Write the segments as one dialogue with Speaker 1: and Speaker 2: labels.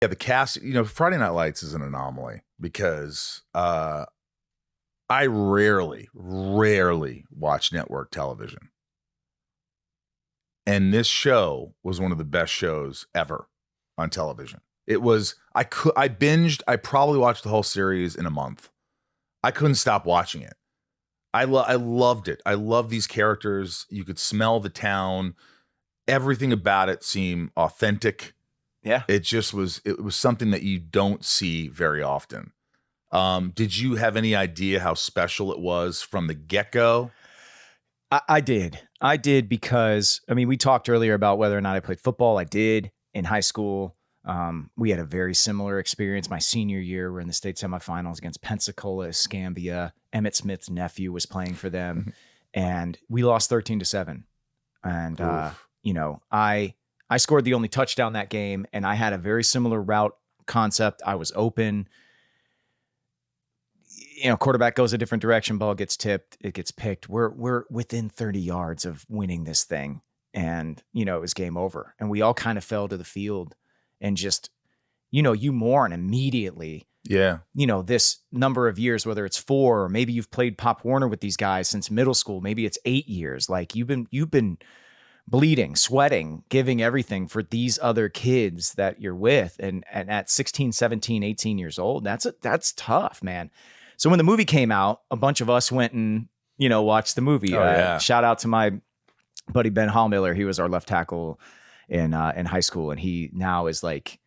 Speaker 1: Yeah, the cast, Friday Night Lights is an anomaly because I rarely watch network television. And this show was one of the best shows ever on television. It was, I probably watched the whole series in a month. I couldn't stop watching it. I loved it. I love these characters. You could smell the town. Everything about it seemed authentic.
Speaker 2: Yeah.
Speaker 1: It was something that you don't see very often. Did you have any idea how special it was from the get-go?
Speaker 2: I did because, we talked earlier about whether or not I played football. I did in high school. We had a very similar experience. My senior year, we're in the state semifinals against Pensacola, Escambia. Emmett Smith's nephew was playing for them, and we lost 13-7. And, I scored the only touchdown that game, and I had a very similar route concept. I was open. Quarterback goes a different direction, ball gets tipped, it gets picked. We're within 30 yards of winning this thing. And, it was game over. And we all kind of fell to the field and just, you mourn immediately.
Speaker 1: Yeah.
Speaker 2: This number of years, whether it's 4 or maybe you've played Pop Warner with these guys since middle school, maybe it's 8 years. Like you've been bleeding, sweating, giving everything for these other kids that you're with. And at 16, 17, 18 years old, that's tough, man. So when the movie came out, a bunch of us went and, watched the movie. Shout out to my buddy Ben Hallmiller. He was our left tackle in high school, and he now is like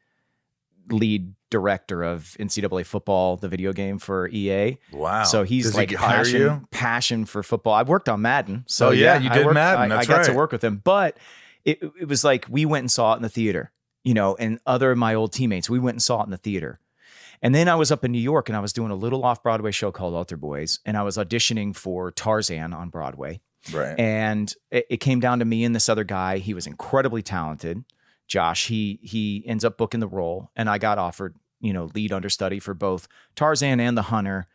Speaker 2: lead director of NCAA football, the video game for EA.
Speaker 1: Wow.
Speaker 2: So he's
Speaker 1: Does
Speaker 2: like
Speaker 1: he hire you?
Speaker 2: passion for football. I've worked on Madden. So
Speaker 1: you did Madden. That's
Speaker 2: I got
Speaker 1: right.
Speaker 2: to work with him. But it was like we went and saw it in the theater, and other of my old teammates, we went and saw it in the theater. And then I was up in New York and I was doing a little off-Broadway show called Altar Boys, and I was auditioning for Tarzan on Broadway.
Speaker 1: Right.
Speaker 2: And it came down to me and this other guy. He was incredibly talented. Josh, he ends up booking the role, and I got offered, lead understudy for both Tarzan and The Hunter,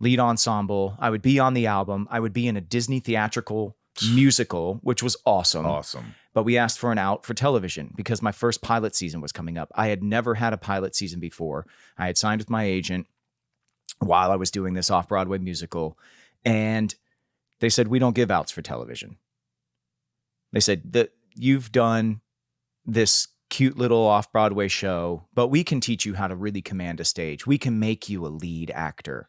Speaker 2: lead ensemble. I would be on the album. I would be in a Disney theatrical musical, which was awesome.
Speaker 1: Awesome.
Speaker 2: But we asked for an out for television because my first pilot season was coming up. I had never had a pilot season before. I had signed with my agent while I was doing this off-Broadway musical, and they said, we don't give outs for television. They said that you've done this cute little off-Broadway show, but we can teach you how to really command a stage. We can make you a lead actor.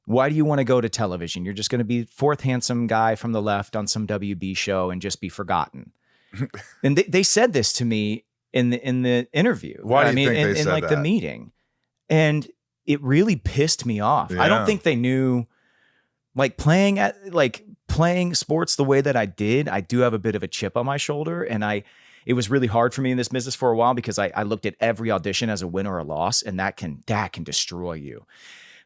Speaker 2: Why do you want to go to television? You're just going to be fourth handsome guy from the left on some WB show and just be forgotten. And they said this to me in the interview.
Speaker 1: Why do you think they
Speaker 2: in
Speaker 1: said
Speaker 2: like
Speaker 1: that?
Speaker 2: the meeting? And it really pissed me off.
Speaker 1: Yeah.
Speaker 2: I don't think they knew, like playing sports the way that I did. I do have a bit of a chip on my shoulder, and it was really hard for me in this business for a while because I looked at every audition as a win or a loss, and that can destroy you.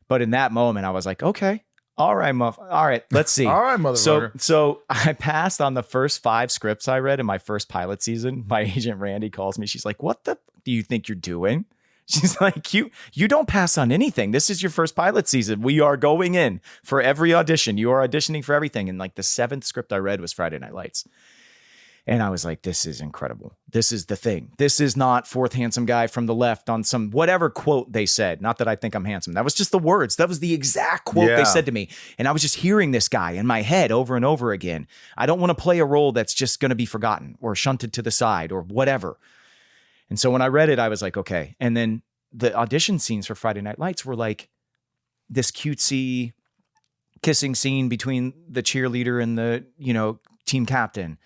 Speaker 2: But in that moment, I was like, okay, all right, let's see.
Speaker 1: All right, motherfucker.
Speaker 2: So I passed on the first 5 scripts I read in my first pilot season. My agent Randy calls me. She's like, what the do you think you're doing? She's like, you don't pass on anything. This is your first pilot season. We are going in for every audition. You are auditioning for everything. And like the 7th script I read was Friday Night Lights. And I was like, this is incredible. This is the thing. This is not fourth handsome guy from the left on some whatever quote they said. Not that I think I'm handsome. That was just the words. That was the exact quote they said to me. And I was just hearing this guy in my head over and over again. I don't want to play a role that's just going to be forgotten or shunted to the side or whatever. And so when I read it, I was like, okay. And then the audition scenes for Friday Night Lights were like this cutesy kissing scene between the cheerleader and the, team captain.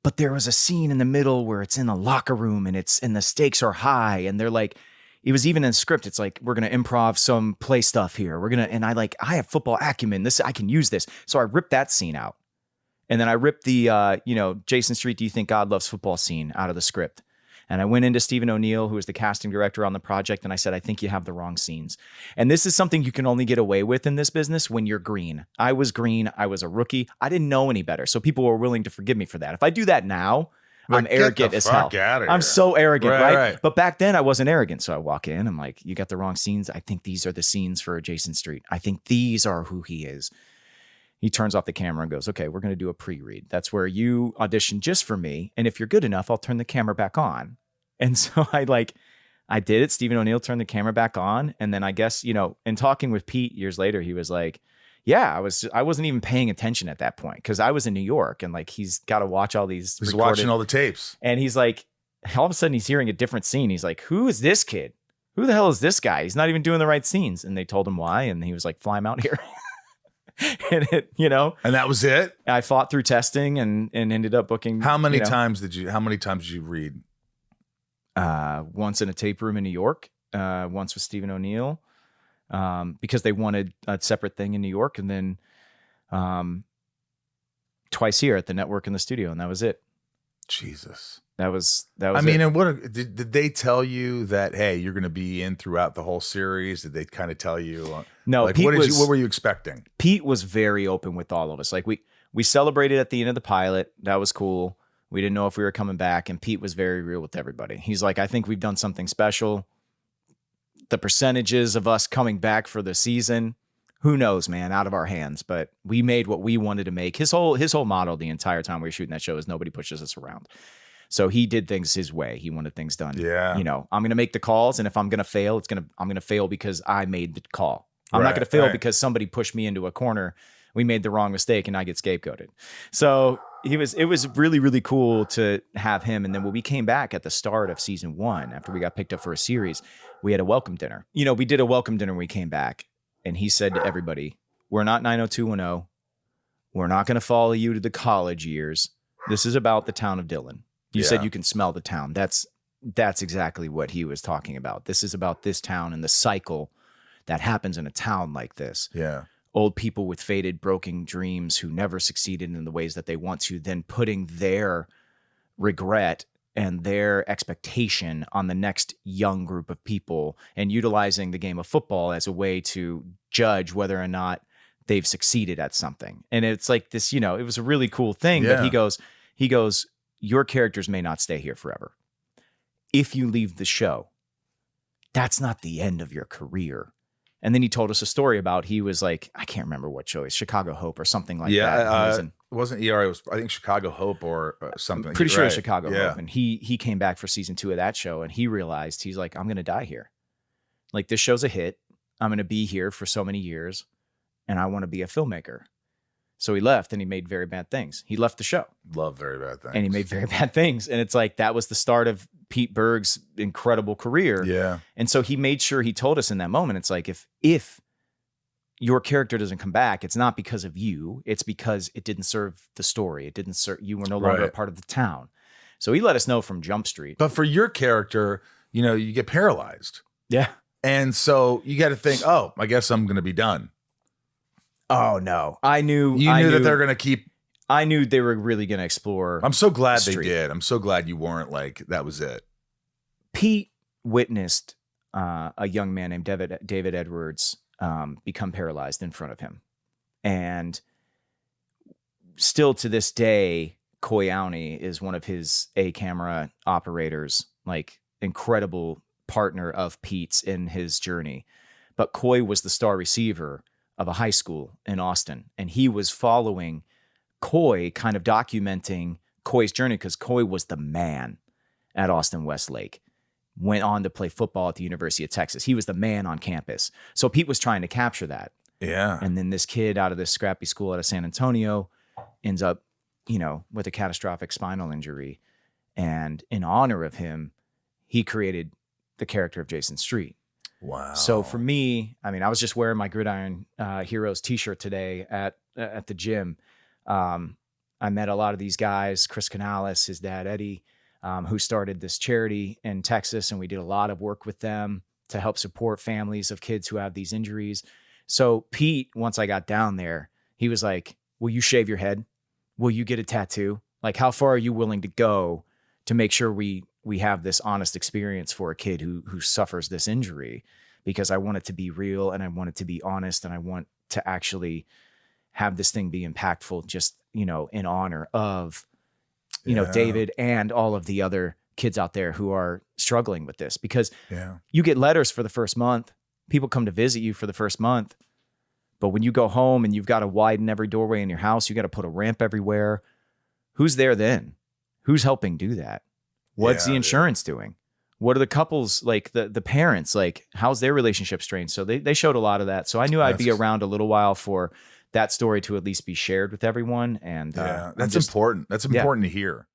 Speaker 2: But there was a scene in the middle where it's in the locker room and the stakes are high, and they're like, it was even in the script. It's like, we're going to improv some play stuff here. And I have football acumen. I can use this. So I ripped that scene out. And then I ripped the, Jason Street, Do You Think God Loves Football scene out of the script. And I went into Stephen O'Neill, who was the casting director on the project, and I said, I think you have the wrong scenes. And this is something you can only get away with in this business when you're green. I was green. I was a rookie. I didn't know any better. So people were willing to forgive me for that. If I do that now, I'm arrogant as hell. I'm so arrogant, right? But back then I wasn't arrogant. So I walk in, I'm like, you got the wrong scenes. I think these are the scenes for Jason Street. I think these are who he is. He turns off the camera and goes, okay, we're going to do a pre-read. That's where you audition just for me. And if you're good enough, I'll turn the camera back on. And so I I did it. Stephen O'Neill turned the camera back on. And then I guess, you know, in talking with Pete years later, he was like, yeah, I wasn't even paying attention at that point because I was in New York and like he's got to watch all these.
Speaker 1: He's watching all the tapes.
Speaker 2: And he's like, all of a sudden he's hearing a different scene. He's like, who is this kid? Who the hell is this guy? He's not even doing the right scenes. And they told him why. And he was like, fly him out here. And it, you know,
Speaker 1: and that was it.
Speaker 2: I fought through testing and ended up booking.
Speaker 1: How many times did you read?
Speaker 2: Once in a tape room in New York, once with Stephen O'Neill, because they wanted a separate thing in New York, and then twice here at the network in the studio, and that was it.
Speaker 1: Jesus.
Speaker 2: That was.
Speaker 1: I mean, and what did they tell you that? Hey, you're going to be in throughout the whole series. Did they kind of tell you?
Speaker 2: No.
Speaker 1: Like,
Speaker 2: Pete
Speaker 1: what were you expecting?
Speaker 2: Pete was very open with all of us. Like we celebrated at the end of the pilot. That was cool. We didn't know if we were coming back, and Pete was very real with everybody. He's like, I think we've done something special. The percentages of us coming back for the season, who knows, man, out of our hands. But we made what we wanted to make. His whole motto the entire time we were shooting that show is nobody pushes us around. So he did things his way. He wanted things done.
Speaker 1: Yeah.
Speaker 2: You know, I'm going to make the calls, and if I'm going to fail, I'm going to fail because I made the call. I'm not going to fail because somebody pushed me into a corner. We made the wrong mistake, and I get scapegoated. So it was really, really cool to have him. And then when we came back at the start of season 1, after we got picked up for a series, we had a welcome dinner. You know, we did a welcome dinner when we came back, and he said to everybody, we're not 90210. We're not going to follow you to the college years. This is about the town of Dillon. You said you can smell the town. That's exactly what he was talking about. This is about this town and the cycle that happens in a town like this.
Speaker 1: Yeah.
Speaker 2: Old people with faded, broken dreams who never succeeded in the ways that they want to, then putting their regret and their expectation on the next young group of people and utilizing the game of football as a way to judge whether or not they've succeeded at something. And it's like this, you know, it was a really cool thing.
Speaker 1: Yeah.
Speaker 2: But he goes, your characters may not stay here forever. If you leave the show, that's not the end of your career. And then he told us a story about, he was like, I can't remember what show, it's Chicago Hope or something like that.
Speaker 1: It wasn't ER, it was, I think, Chicago Hope or something.
Speaker 2: Pretty sure it was Chicago Hope. And he came back for season 2 of that show, and he realized, he's like, I'm going to die here. Like, this show's a hit. I'm going to be here for so many years, and I want to be a filmmaker. So he left, and he made Very Bad Things. He left the show.
Speaker 1: Love Very Bad Things.
Speaker 2: And he made Very Bad Things. And it's like, that was the start of Pete Berg's incredible career.
Speaker 1: Yeah.
Speaker 2: And so he made sure he told us in that moment, it's like, if your character doesn't come back, it's not because of you. It's because it didn't serve the story. It didn't serve, you were no longer a part of the town. So he let us know from Jump Street.
Speaker 1: But for your character, you know, you get paralyzed.
Speaker 2: Yeah.
Speaker 1: And so you got to think, oh, I guess I'm going to be done.
Speaker 2: Oh no. I knew
Speaker 1: that they're going to keep.
Speaker 2: I knew they were really going to explore.
Speaker 1: I'm so glad they did. I'm so glad you weren't like, that was it.
Speaker 2: Pete witnessed a young man named David Edwards become paralyzed in front of him. And still to this day, Koyani is one of his A-camera operators, like incredible partner of Pete's in his journey. But Coy was the star receiver of a high school in Austin. And he was following Coy, kind of documenting Coy's journey, because Coy was the man at Austin Westlake. Went on to play football at the University of Texas. He was the man on campus. So Pete was trying to capture that.
Speaker 1: Yeah.
Speaker 2: And then this kid out of this scrappy school out of San Antonio ends up, you know, with a catastrophic spinal injury. And in honor of him, he created the character of Jason Street.
Speaker 1: Wow.
Speaker 2: So for me, I mean, I was just wearing my Gridiron Heroes t-shirt today at the gym. I met a lot of these guys, Chris Canales, his dad, Eddie, who started this charity in Texas. And we did a lot of work with them to help support families of kids who have these injuries. So Pete, once I got down there, he was like, will you shave your head? Will you get a tattoo? Like, how far are you willing to go to make sure we have this honest experience for a kid who suffers this injury? Because I want it to be real, and I want it to be honest, and I want to actually have this thing be impactful, just, you know, in honor of, you know, David and all of the other kids out there who are struggling with this. Because you get letters for the first month. People come to visit you for the first month. But when you go home and you've got to widen every doorway in your house, you got to put a ramp everywhere. Who's there then? Who's helping do that? What's the insurance doing? what are the couples like, the parents, like how's their relationship strained? So they showed a lot of that. So I knew I'd be around a little while for that story to at least be shared with everyone. And
Speaker 1: that's important. That's important to hear.